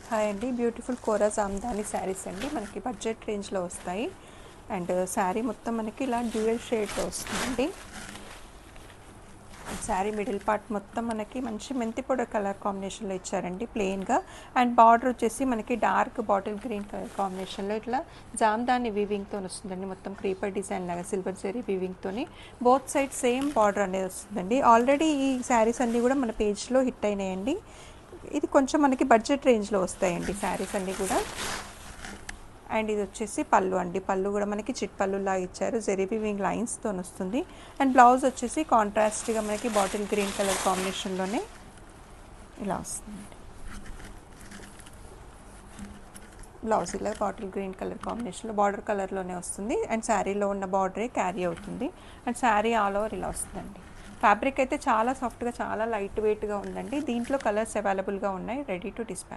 Hi అండి, beautiful కోరా జామ్దాని శారీస్ అండి. మనకి బడ్జెట్ రేంజ్లో వస్తాయి. అండ్ శారీ మొత్తం మనకి ఇలా డ్యూయల్ షేడ్లో వస్తుందండి. శారీ మిడిల్ పార్ట్ మొత్తం మనకి మంచి మెంతి పొడ కలర్ కాంబినేషన్లో ఇచ్చారండి ప్లెయిన్గా. అండ్ బార్డర్ వచ్చేసి మనకి డార్క్ బాటిల్ గ్రీన్ కలర్ కాంబినేషన్లో ఇట్లా జామ్దాని వీవింగ్తో వస్తుందండి. మొత్తం క్రీపర్ డిజైన్ లాగా సిల్వర్ జరీ వీవింగ్తోని బోత్ సైడ్ సేమ్ బార్డర్ అనేది వస్తుందండి. ఆల్రెడీ ఈ శారీస్ అన్నీ కూడా మన పేజ్లో హిట్ అయినాయండి. ఇది కొంచెం మనకి బడ్జెట్ రేంజ్లో వస్తాయండి శారీస్ అన్నీ కూడా. అండ్ ఇది వచ్చేసి పళ్ళు అండి. పళ్ళు కూడా మనకి చిట్ పళ్ళులాగా ఇచ్చారు, జెరీ వీవింగ్ లైన్స్తో వస్తుంది. అండ్ బ్లౌజ్ వచ్చేసి కాంట్రాస్ట్గా మనకి బాటిల్ గ్రీన్ కలర్ కాంబినేషన్లోనే ఇలా వస్తుంది. బ్లౌజ్ ఇలా బాటిల్ గ్రీన్ కలర్ కాంబినేషన్లో బార్డర్ కలర్లోనే వస్తుంది. అండ్ శారీలో ఉన్న బార్డరే క్యారీ అవుతుంది. అండ్ శారీ ఆల్ ఓవర్ ఇలా వస్తుందండి. ఫ్యాబ్రిక్ అయితే చాలా సాఫ్ట్గా, చాలా లైట్ వెయిట్గా ఉందండి. దీంట్లో కలర్స్ అవైలబుల్గా ఉన్నాయి, రెడీ టు డిస్పాచ్.